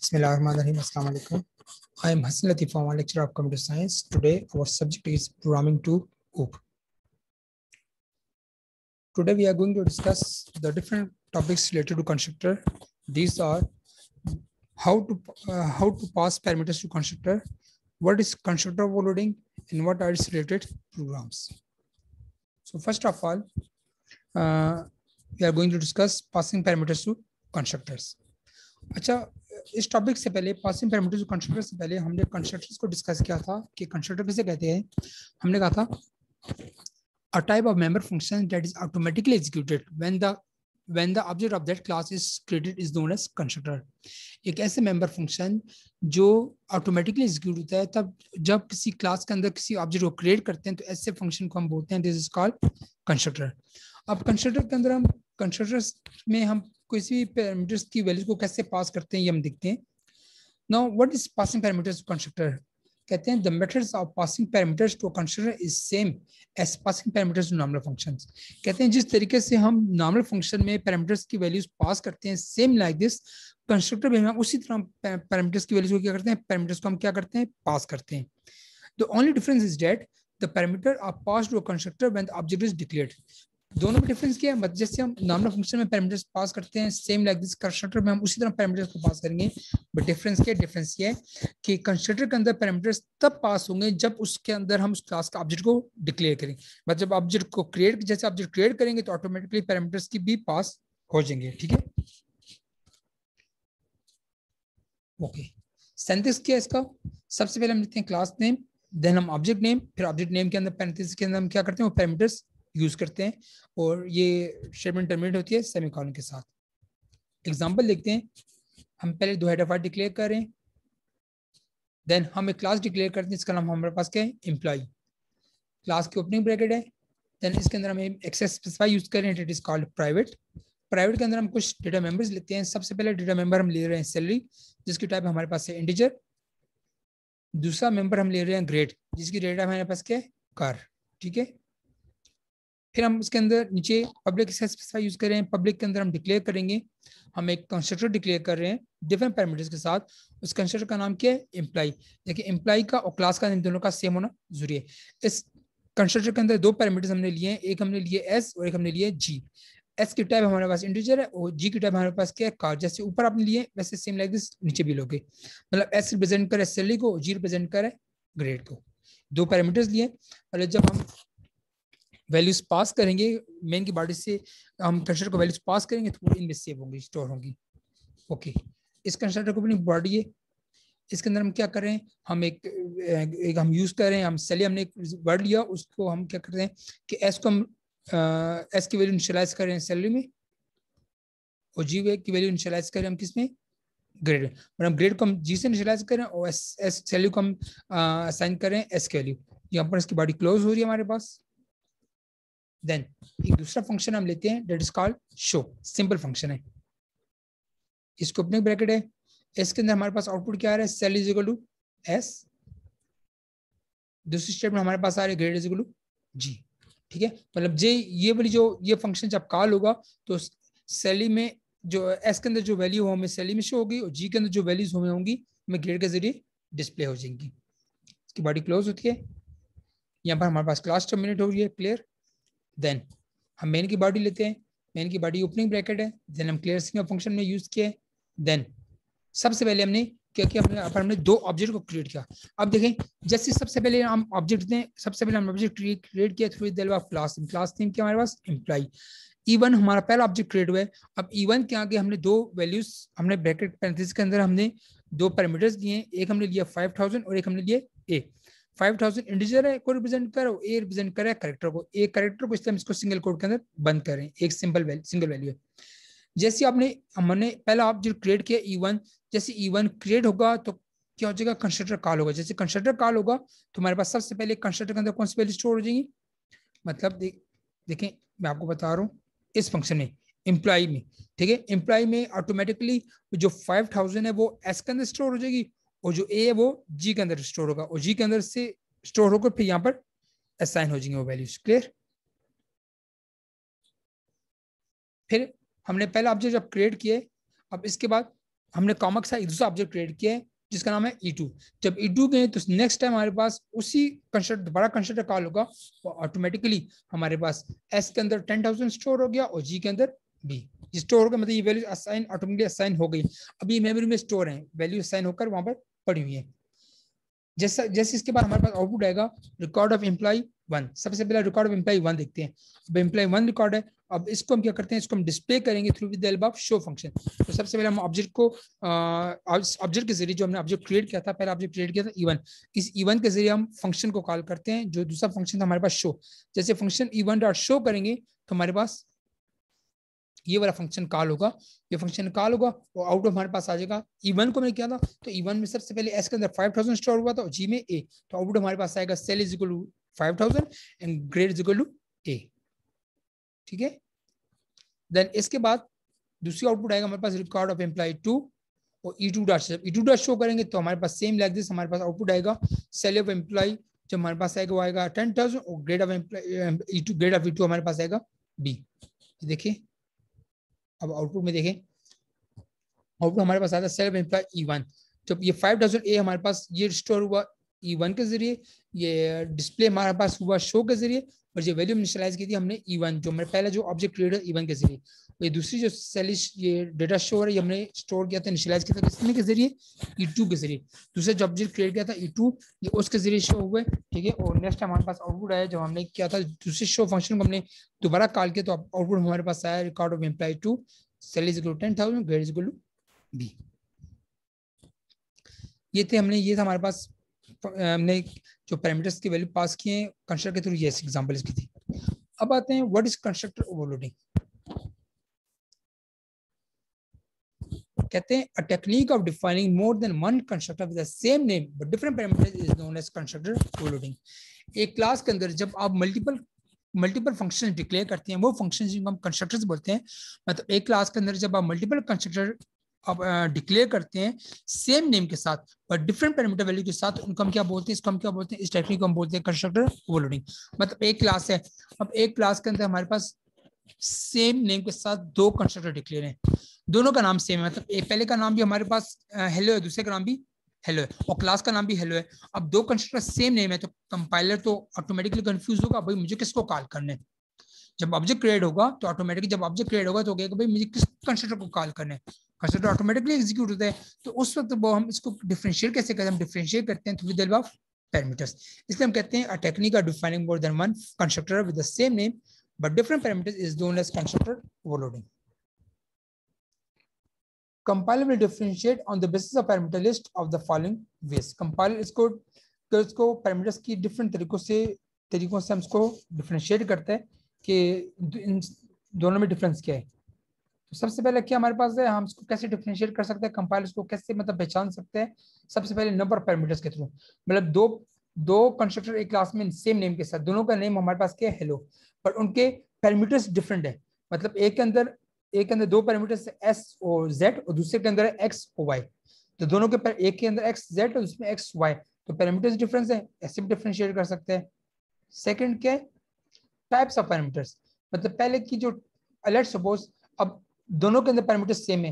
Bismillahirrahmanirrahim. Assalamu alaikum. I am Hassan Latif, I'm a lecturer of computer science. Today our subject is programming to OOP. Today we are going to discuss the different topics related to constructor. These are how to pass parameters to constructor, what is constructor overloading, and what are its related programs. So first of all, we are going to discuss passing parameters to constructors. अच्छा, इस topic से पहले passing parameters to constructor से पहले हमने constructors को discuss किया था कि कंस्ट्रक्टर किसे कहते हैं. हमने कहा था a type of member function that is automatically executed when the object of that class is created is known as constructor. एक ऐसे मेंबर फंक्शन जो ऑटोमेटिकली एग्जीक्यूट होता है तब जब किसी क्लास के अंदर किसी ऑब्जेक्ट को क्रिएट करते हैं, तो ऐसे फंक्शन को हम बोलते हैं दिस इज कॉल्ड कंस्ट्रक्टर. अब कंस्ट्रक्टर के अंदर हम कंस्ट्रक्टर्स में हम किसी भी पैरामीटर्स की वैल्यूज को कैसे पास करते हैं ये हम देखते हैं. Now what is passing parameters to constructor. कहते हैं the methods of passing parameters to constructor is same as passing parameters to normal functions. कहते हैं जिस तरीके से हम नॉर्मल फंक्शन में पैरामीटर्स की वैल्यूज पास करते हैं, सेम लाइक दिस कंस्ट्रक्टर में हम उसी तरह पैरामीटर्स की वैल्यूज को क्या करते हैं, पैरामीटर्स को हम क्या करते हैं, पास करते हैं. The only difference is that the parameter are passed to a constructor when the object is declared. दोनों में डिफरेंस क्या है, मतलब जैसे हम नॉर्मल फंक्शन में पैरामीटर्स पास करते हैं, सेम लाइक दिस कंस्ट्रक्टर में हम उसी तरह पैरामीटर्स को पास करेंगे. बट डिफरेंस क्या है, डिफरेंस ये है कि कंस्ट्रक्टर के अंदर पैरामीटर्स तब पास होंगे जब उसके अंदर हम उस क्लास का ऑब्जेक्ट को डिक्लेयर करें. मतलब जब ऑब्जेक्ट को क्रिएट, जैसे ऑब्जेक्ट क्रिएट करेंगे तो ऑटोमेटिकली पैरामीटर्स की भी पास हो जाएंगे. ठीक है, ओके. सिंटैक्स क्या है इसका, सबसे पहले हम लिखते हैं क्लास नेम, देन हम ऑब्जेक्ट नेम, फिर ऑब्जेक्ट नेम के अंदर पैरेंथेसिस के अंदर हम क्या करते हैं, वो पैरामीटर्स यूज करते हैं और ये स्टेटमेंट टर्मिनेट होती है सेमीकोलन के साथ. एग्जांपल देखते हैं. हम पहले दो हेडर फाइल डिक्लेयर करें, देन हम एक क्लास डिक्लेयर करते हैं, इसका नाम हमारे पास क्या है, एम्प्लॉय. क्लास की ओपनिंग ब्रैकेट है, देन इसके अंदर हम एक्सेस स्पेसिफाई यूज करें, it is called private. Private के अंदर हम कुछ डेटा मेंबर्स लेते हैं. सबसे पहले डेटा मेंबर हम ले रहे हैं सैलरी, जिसकी टाइप हमारे पास है इंटीजर. दूसरा मेंबर हम ले रहे हैं ग्रेड, जिसकी डेटा हमारे पास क्या है, कार. ठीक है, फिर हम इसके अंदर नीचे पब्लिक स्पेसिफाई यूज करें. पब्लिक के अंदर हम डिक्लेयर करेंगे, हम एक कंस्ट्रक्टर डिक्लेयर कर रहे हैं डिफरेंट पैरामीटर्स के साथ. उस कंस्ट्रक्टर का नाम क्या है, एम्प्लॉय. देखिए एम्प्लॉय का और क्लास का इन दोनों का सेम होना जरूरी है. इस कंस्ट्रक्टर के अंदर दो पैरामीटर्स हमने लिए हैं, एक हमने लिए एस और एक हमने लिए जी. एस की टाइप हमारे पास इंटीजर है और जी की टाइप हमारे पास क्या है, कार. जैसे ऊपर आपने लिए वैसे सेम लाइक दिस नीचे भी लोगे. मतलब एस रिप्रेजेंट करे सैलरी को, जी रिप्रेजेंट करे ग्रेड को. दो पैरामीटर्स लिए और जब हम वैल्यूज पास करेंगे मेन की बॉडी से, हम कंस्ट्रक्टर को वैल्यूज पास करेंगे तो वो इनमें सेव होंगी, स्टोर होंगी. ओके, इस कंस्ट्रक्टर को अपनी बॉडी है, इसके अंदर हम क्या कर रहे हैं, हम एक हम यूज कर रहे हैं, हम सैलरी हमने एक वर्ड लिया, उसको हम क्या करते हैं कि एस को हम एस की वैल्यू इनिशियलाइज कर रहे हैं सैलरी में और जी की वैल्यू इनिशियलाइज कर रहे हैं हम किसमें, ग्रेड. और हम ग्रेड को हम जी से इनिशियलाइज करें और एस सैलरी को हम असाइन करें एस की वैल्यू. यहाँ पर इसकी बॉडी क्लोज हो रही है हमारे पास. देन एक दूसरा फंक्शन हम लेते हैं that is called show. Simple function है, इसको ओपनिंग ब्रैकेट है, इसके अंदर हमारे पास आउटपुट क्या आ रहा है, sale is equal to S. दूसरी स्टेटमेंट हमारे पास आ रही है grade is equal to G. ठीक है, मतलब जे ये वाली जो ये फंक्शन जब कॉल होगा तो सैलरी में जो एस के अंदर जो वैल्यू हो हमें सैलरी में शो होगी और जी के अंदर जो वैल्यूज हमें होंगी हमें ग्रेड के जरिए डिस्प्ले हो जाएंगी. इसकी बॉडी क्लोज होती है. यहाँ पर हमारे पास क्लास टर्मिनेट हो रही है, क्लियर. देन हम मेन की बॉडी लेते हैं, मेन की बॉडी ओपनिंग ब्रैकेट है, देन हम क्लियर स्कीमा फंक्शन में यूज किए. देन सबसे पहले हमने क्या किया, हमने दो ऑब्जेक्ट को क्रिएट किया. अब देखें जैसे सबसे पहले हम ऑब्जेक्ट दें, सबसे पहले हम ऑब्जेक्ट क्रिएट किया through the class. Class name क्या हमारे पास, एम्प्लॉय. E1 हमारा पहला ऑब्जेक्ट क्रिएट हुआ है. अब E1 के आगे हमने दो वैल्यूज, हमने ब्रैकेट पैरेंथेसिस के अंदर हमने दो पैरामीटर्स लिए. एक हमने लिया 5000 और एक हमने लिया ए. 5000 इंटीजर है को रिप्रेजेंट करो, ए रिप्रेजेंट करे कैरेक्टर को. एक कैरेक्टर को इसलिए हम इसको सिंगल कोड के अंदर बंद करें, एक सिंगल वैल्यू है. जैसे हमने पहला ऑब्जेक्ट क्रिएट किया E1, जैसे E1 क्रिएट होगा तो क्या हो जाएगा, कंस्ट्रक्टर कॉल होगा. जैसे कंस्ट्रक्टर कॉल होगा तो हमारे पास सबसे पहले कंस्ट्रक्टर के अंदर कौन सी वैल्यू स्टोर हो जाएगी. मतलब देखें मैं आपको बता रहा हूँ इस फंक्शन में एम्प्लॉय में, ठीक है, एम्प्लॉय में ऑटोमेटिकली जो 5000 है वो एस के अंदर स्टोर हो जाएगी और जो ए है वो जी के अंदर स्टोर होगा और जी के अंदर से स्टोर होकर फिर यहाँ पर असाइन हो जाएंगे वो वैल्यूज. क्लियर. फिर हमने पहला ऑब्जेक्ट जब क्रिएट किए, अब इसके बाद हमने कॉमा के साथ एक दूसरा ऑब्जेक्ट क्रिएट किया है जिसका नाम है E2। जब E2 गए तो नेक्स्ट टाइम हमारे पास उसी कंस्ट्रक्टर दोबारा कंस्ट्रक्टर कॉल होगा, वो ऑटोमेटिकली हमारे पास S के अंदर 10,000 स्टोर हो गया और G के अंदर B स्टोर हो गया, मतलब ये वैल्यू असाइन ऑटोमेटिकली असाइन हो गई। अभी मेमोरी में स्टोर है, वैल्यू असाइन होकर वहां पर पड़ी हुई है। जैसा जैसे इसके बाद हमारे पास आउटपुट आएगा रिकॉर्ड ऑफ एम्प्लॉय 1। सबसे पहले रिकॉर्ड ऑफ एम्प्लॉय 1 देखते हैं। अब एम्प्लॉय 1 रिकॉर्ड है, अब इसको हम क्या करते हैं, इसको हम डिस्प्ले करेंगे through with the help of show function. तो सबसे पहले हम ऑब्जेक्ट को ऑब्जेक्ट के जरिए, जो हमने ऑब्जेक्ट क्रिएट किया था, पहला ऑब्जेक्ट क्रिएट किया था E1, इस E1 के जरिए हम फंक्शन को कॉल करते हैं, जो दूसरा फंक्शन था हमारे पास शो। जैसे फंक्शन E1 डॉट शो करेंगे तो हमारे पास ये वाला फंक्शन कॉल होगा, ये फंक्शन कॉल होगा और आउट ऑफ हमारे पास आ जाएगा। E1 को मैंने किया था तो E1 में सबसे पहले S के अंदर 5,000 स्टोर हुआ था और G में A, तो आउटपुट हमारे पास आएगा sale is equal to 5,000 and grade is equal to A। ठीक है, देन इसके बाद दूसरी आउटपुट आएगा हमारे पास रिकॉर्ड ऑफ एम्प्लॉय 2 और E2 डॉट शो करेंगे तो हमारे पास सेम लाइक दिस हमारे पास आउटपुट आएगा सेल ऑफ एम्प्लॉय, जो हमारे पास आएगा वो आएगा 10,000 और grade of employee grade of E2 हमारे पास आएगा B। देखिए अब आउटपुट में देखें, आउटपुट हमारे पास आता है सेल्फ एम्प्लॉय E1। जब ये 5,000 A हमारे पास ये स्टोर हुआ E1 के जरिए, ये डिस्प्ले हमारे पास हुआ शो के जरिए, और ये वैल्यू इनिशियलाइज की थी हमने E1, जो मेरे पहले जो ऑब्जेक्ट क्रिएट है E1 के जरिए। ये दूसरी जो सेलिश ये डेटा शो है ये हमने स्टोर किया था, इनिशियलाइज किया था किसने के जरिए, E2 के जरिए। दूसरा जो ऑब्जेक्ट क्रिएट किया था E2 ये उसके जरिए शो हुए। ठीक है, और नेक्स्ट हमारे पास आउटपुट आया जब हमने किया था दूसरे शो फंक्शन को हमने दोबारा कॉल किया, तो आउटपुट हमारे पास आया record of employee 2 sale is equal to 10,000 grade is equal to B। ये थे हमने, ये था हमारे पास हमने जो पैरामीटर्स की वैल्यू पास किए हैं कंस्ट्रक्टर के थ्रू, ये एग्जांपल इसकी थी। अब आते हैं व्हाट इज कंस्ट्रक्टर ओवरलोडिंग। कहते हैं a technique of defining more than one constructor with the same name but different parameters is known as constructor overloading. एक क्लास के अंदर जब आप मल्टीपल फंक्शन डिक्लेयर करते हैं, वो फंक्शन जिनको हम कंस्ट्रक्टर्स बोलते हैं। मतलब एक क्लास के अंदर जब आप मल्टीपल कंस्ट्रक्टर आप डिक्लेयर करते हैं सेम नेम के साथ और डिफरेंट पैरामीटर वैल्यू के साथ, उनको हम क्या बोलते हैं, इसको हम क्या बोलते हैं, इस टेक्निक को हम बोलते हैं कंस्ट्रक्टर ओवरलोडिंग। मतलब एक क्लास है, अब एक क्लास के अंदर हमारे पास सेम नेम के साथ दो कंस्ट्रक्टर डिक्लेयर हैं, दोनों का नाम सेम है, मतलब एक पहले का नाम भी हमारे पास हेलो है, दूसरे का नाम भी हेलो है और क्लास का नाम भी हेलो है। अब दो कंस्ट्रक्टर सेम नेम है तो कंपाइलर तो ऑटोमेटिकली कंफ्यूज होगा, भाई मुझे किसको कॉल करना है। जब ऑब्जेक्ट क्रिएट होगा तो ऑटोमेटिकली जब ऑब्जेक्ट क्रिएट होगा तो कहेगा भाई मुझे किस कंस्ट्रक्टर को कॉल करना है, कंस्ट्रक्टर ऑटोमेटिकली एग्जीक्यूट होता है। तो उस वक्त वो हम इसको डिफरेंशिएट कैसे करते हैं, हम डिफरेंशिएट करते हैं through the help of parameters. इसलिए हम कहते हैं a technique of defining more than one constructor with the same name but different parameters is known as constructor overloading. Compiler will differentiate on the basis of parameter list of the following ways. Compiler इसको parameters की different तरीकों से हम इसको differentiate करते हैं कि इन दोनों में डिफरेंस क्या है। तो सबसे पहले क्या हमारे पास है, हम इसको कैसे डिफरेंशिएट कर सकते हैं, कंपाइलर्स को कैसे मतलब पहचान सकते हैं। सबसे पहले नंबर पैरामीटर्स के थ्रू, मतलब दो कंस्ट्रक्टर एक क्लास में सेम नेम के साथ, दोनों का नेम हमारे पास क्या है हेलो, पर उनके पैरामीटर्स डिफरेंट है। मतलब एक के अंदर दो पैरामीटर्स S और Z और दूसरे के अंदर है X और Y। तो दोनों के एक के अंदर X Z और उसमें X Y, तो पैरामीटर्स डिफरेंस है, ऐसे भी डिफरेंशिएट कर सकते हैं। सेकंड क्या है, टाइप्स ऑफ पैरामीटर्स। मतलब पहले की जो लेट्स सपोज अब दोनों के अंदर पैरामीटर्स सेम है,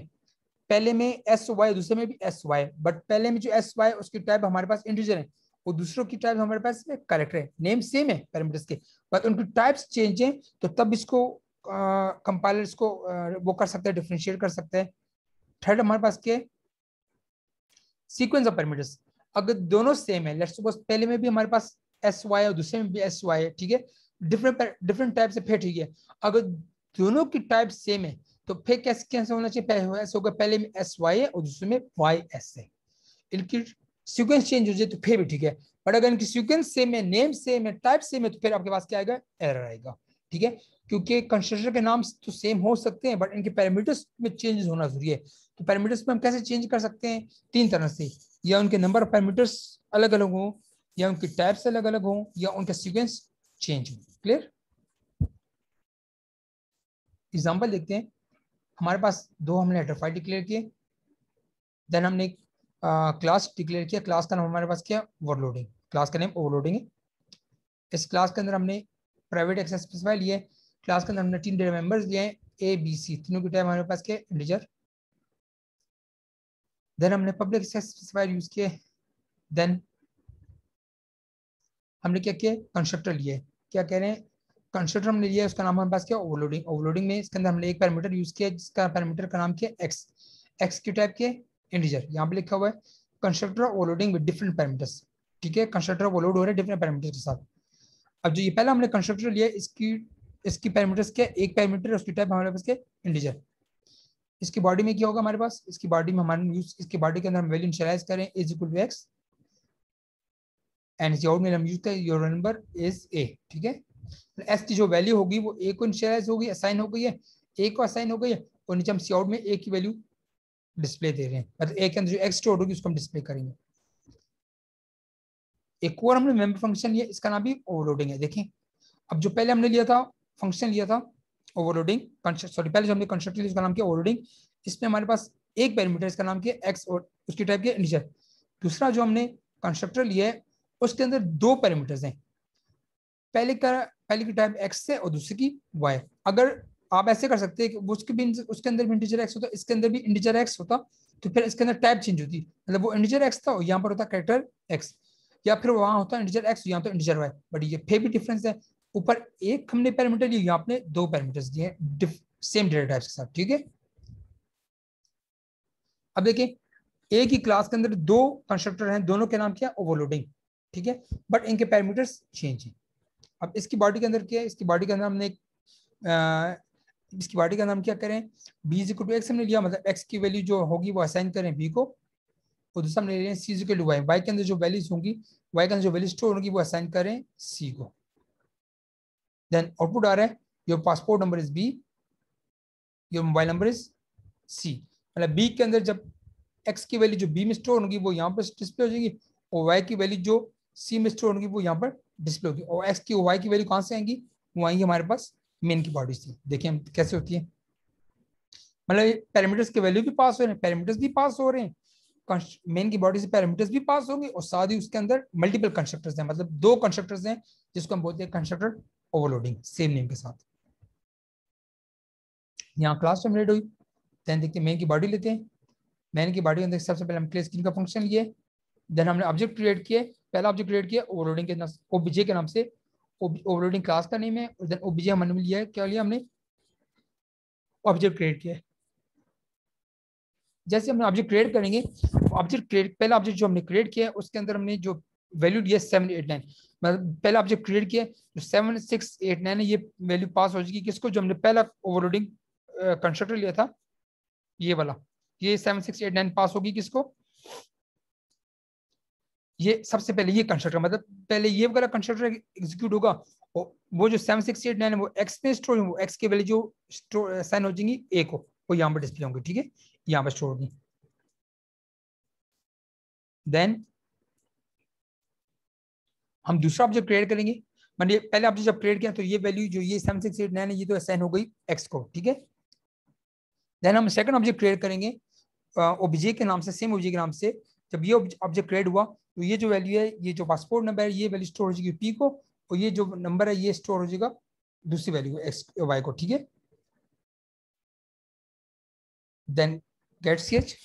पहले में SY दूसरे में भी SY, बट पहले में जो SY उसकी टाइप हमारे पास इंटीजर है और दूसरों की टाइप हमारे पास कैरेक्टर है। नेम सेम है पैरामीटर्स के बट उनकी टाइप्स चेंज है, तो तब इसको कंपाइलर्स को वो कर सकते हैं, डिफरेंशिएट कर सकते हैं। थर्ड हमारे पास क्या है, सीक्वेंस ऑफ पैरामीटर्स। अगर दोनों सेम है, लेट्स सपोज पहले में भी हमारे पास SY और दूसरे में भी SY है, ठीक है, डिफरेंट टाइप से, फिर ठीक है अगर दोनों की टाइप सेम है तो फिर कैसे होना चाहिए, ऐसा होगा पहले में SY है और दूसरे में YS है, इनकी सीक्वेंस चेंज हो जाए तो फिर भी ठीक है। बट अगर इनकी सीक्वेंस सेम है, नेम सेम है, टाइप सेम है, तो फिर आपके पास क्या आएगा, एरर आएगा। ठीक है, क्योंकि कंस्ट्रक्टर के नाम तो सेम हो सकते हैं बट इनके पैरामीटर्स में चेंजेस होना जरूरी है। तो पैरामीटर्स में हम कैसे चेंज कर सकते हैं, तीन तरह से, या उनके नंबर ऑफ पैरामीटर्स अलग अलग हो, या उनकी टाइप्स अलग अलग हो, या उनका सीक्वेंस चेंज हो। क्लियर, एग्जाम्पल देखते हैं। हमारे पास दो हमने हेडर फाइल डिक्लेयर किए, देन हमने क्लास डिक्लेयर किया, क्लास का नाम हमारे पास क्या, ओवरलोडिंग, क्लास का नेम ओवरलोडिंग है। इस क्लास के अंदर हमने प्राइवेट एक्सेस स्पेसिफाई लिए, क्लास के अंदर हमने 3 डेटा मेंबर्स लिए हैं A B C, तीनों की टाइप हमारे पास क्या, इंटीजर। देन हमने पब्लिक स्पेसिफायर यूज किए, देन हमने क्या किया, कंस्ट्रक्टर लिए, क्या कह रहे हैं, कंस्ट्रक्टर हमने लिया, उसका नाम हमारे पास क्या, ओवरलोडिंग। ओवरलोडिंग में इसके अंदर हमने एक पैरामीटर यूज किया जिसका पैरामीटर का नाम क्या, एक्स। एक्स की टाइप के इंटीजर, यहाँ पे लिखा हुआ है constructor overloading with different parameters. ठीक है, कंस्ट्रक्टर ओवरलोड हो रहे हैं डिफरेंट पैरामीटर्स के साथ। अब जो ये पहला हमने कंस्ट्रक्टर लिया, इसकी इसकी पैरामीटर्स क्या, एक पैरामीटर, उसकी टाइप हमारे पास क्या, इंटीजर। इसकी बॉडी में क्या होगा हमारे पास, इसकी बॉडी में हमारे यूज, इसकी बॉडी के अंदर हम वैल्यू इनिशियलाइज करें is equal to x, and इसकी आउट में हम यूज करें योर नंबर इज ए। ठीक है, एस की जो वैल्यू होगी वो ए को इनिशियलाइज होगी, असाइन हो गई है, ए को असाइन हो गई है, और नीचे हम सी आउट में ए की वैल्यू डिस्प्ले दे रहे हैं, मतलब ए के अंदर जो एक्स स्टोर होगी उसको हम डिस्प्ले करेंगे। एक और हमने मेंबर फंक्शन लिया, इसका नाम भी ओवरलोडिंग है। देखें, अब जो पहले हमने लिया था फंक्शन लिया था ओवरलोडिंग, सॉरी पहले जो हमने कंस्ट्रक्टर लिया उसका नाम क्या, ओवरलोडिंग। इसमें हमारे पास एक पैरामीटर, इसका नाम क्या, एक्स, और उसकी टाइप क्या, इंटीजर। दूसरा जो हमने कंस्ट्रक्टर लिया है उसके अंदर दो पैरामीटर्स हैं, पहले की टाइप एक्स है और दूसरी की वाई। अगर आप ऐसे कर सकते हैं कि उसके अंदर भी इंटीजर एक्स होता, इसके अंदर भी इंटीजर एक्स होता, तो फिर इसके अंदर टाइप चेंज होती, मतलब वो इंटीजर एक्स था और यहाँ पर होता कैरेक्टर एक्स, या फिर वहां होता इंटीजर एक्स, यहाँ तो इंटीजर वाई। बट ये फिर भी डिफरेंस है, ऊपर एक हमने पैरामीटर लिया, यहाँ आपने दो पैरामीटर्स दिए सेम डेटा टाइप्स के साथ। ठीक है, अब देखिए एक ही क्लास के अंदर दो कंस्ट्रक्टर हैं, दोनों के नाम क्या, ओवरलोडिंग। ठीक है, बट इनके पैरामीटर्स चेंज हैं। अब इसकी बॉडी के अंदर क्या है, इसकी बॉडी के अंदर हमने इसकी बॉडी का नाम क्या करें, B is equal to x हमने लिया, मतलब एक्स की वैल्यू जो होगी वो असाइन करें बी को, और दूसरा हमने ले रहे हैं c is equal to y, y के अंदर जो वैल्यूज होंगी, वाई के अंदर जो वैल्यू स्टोर होगी वो असाइन करें सी को। देन आउटपुट आ रहा है your passport number is B, your mobile number is C, मतलब बी के अंदर जब एक्स की वैल्यू जो बी में स्टोर होगी वो यहाँ पर डिस्प्ले हो जाएगी, और वाई की वैल्यू जो सी में स्टोर होगी वो यहाँ पर डिस्प्ले होगी, और एक्स की वाई की वैल्यू कहाँ से आएंगी, वो आएंगी हमारे पास मेन की बॉडी से। देखिए हम कैसे होती है, मतलब पैरामीटर्स के वैल्यू भी पास हो रहे हैं, पैरामीटर्स भी पास हो रहे हैं, मेन की बॉडी से पैरामीटर्स भी पास होंगे, और साथ ही उसके अंदर मल्टीपल कंस्ट्रक्टर्स हैं, मतलब दो कंस्ट्रक्टर्स हैं जिसको हम बोलते हैं कंस्ट्रक्टर ओवरलोडिंग, सेम नेम के साथ। यहाँ क्लास टर्मिनेट हुई, देन देखते हैं मेन की बॉडी लेते हैं। मेन की बॉडी के अंदर सबसे पहले हम क्लियर स्क्रीन का फंक्शन लिए, देन हमने ऑब्जेक्ट क्रिएट किए, पहला ऑब्जेक्ट क्रिएट किया ओवरलोडिंग के ओबीजे के नाम से, ओवरलोडिंग क्लास का नेम है, और देन ओबीजे हमने लिया है, क्या लिया हमने, ऑब्जेक्ट क्रिएट किया है। जैसे हमने ऑब्जेक्ट क्रिएट करेंगे, ऑब्जेक्ट क्रिएट, पहला ऑब्जेक्ट जो हमने क्रिएट किया है उसके अंदर हमने जो वैल्यू दिया 789, मतलब पहला ऑब्जेक्ट क्रिएट किया जो 7689 है, ये वैल्यू पास हो जाएगी किसको, जो हमने पहला ओवरलोडिंग कंस्ट्रक्टर लिया था ये वाला, ये 7689 पास होगी किसको, ये सबसे पहले ये कंस्ट्रक्टर, मतलब पहले ये वाला कंस्ट्रक्टर एग्जीक्यूट होगा, और वो जो 7689 है वो एक्स में स्टोर, वो एक्स की वैल्यू जो साइन हो जाएंगी ए को, वो यहाँ पर डिस्प्ले होंगे। ठीक है, यहाँ पर स्टोर होगी। देन हम दूसरा ऑब्जेक्ट क्रिएट करेंगे, मतलब पहले ऑब्जेक्ट जब क्रिएट किया तो ये वैल्यू जो ये 7689 है ये तो असाइन हो गई एक्स को। ठीक है, देन हम सेकंड ऑब्जेक्ट क्रिएट करेंगे ओबीजे के नाम से, सेम ओबीजे के नाम से। जब ये ऑब्जेक्ट क्रिएट हुआ तो ये जो वैल्यू है, ये जो पासपोर्ट नंबर है, ये वैल्यू स्टोर हो जाएगी पी को, और ये जो नंबर है ये स्टोर हो जाएगा दूसरी वैल्यू एक्स वाई को। ठीक है, देन गेट सीएच,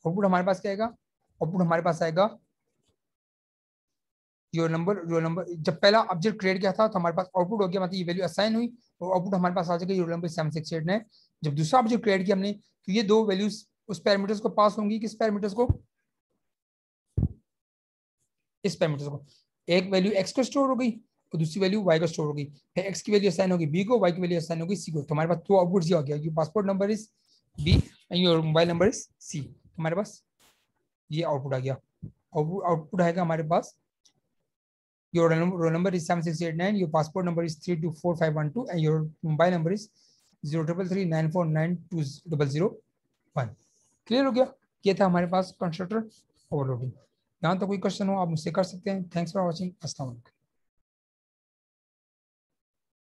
आउटपुट हमारे पास क्या आएगा, आउटपुट हमारे पास आएगा योर नंबर जब पहला ऑब्जेक्ट क्रिएट किया था तो हमारे पास आउटपुट हो गया, मतलब ये वैल्यू असाइन हुई, और आउटपुट हमारे पास आ जाएगा योर नंबर 7689। जब दूसरा ऑब्जेक्ट क्रिएट किया हमने तो ये दो वैल्यूज उस पैरामीटर्स को पास होंगी, किस पैरामीटर्स को, इस पैरामीटर्स को, एक वैल्यू एक्स को स्टोर हो गई और दूसरी वैल्यू वाई को स्टोर होगी, फिर एक्स की वैल्यू असाइन होगी बी को, वाई की वैल्यू असाइन होगी सी को। तो हमारे पास दो आउटपुट ये हो गया, your passport number is B and your mobile number is C. हमारे पास ये आउटपुट आ गया, आउटपुट आएगा हमारे पास your roll number is 7689, your passport number is 324512, and your mobile number is 0339492001। Clear हो गया, ये था हमारे पास कंस्ट्रक्टर ओवरलोडिंग। यहाँ तो कोई क्वेश्चन हो आप मुझसे कर सकते हैं। थैंक्स फॉर वॉचिंग, अस्सलाम वालेकुम।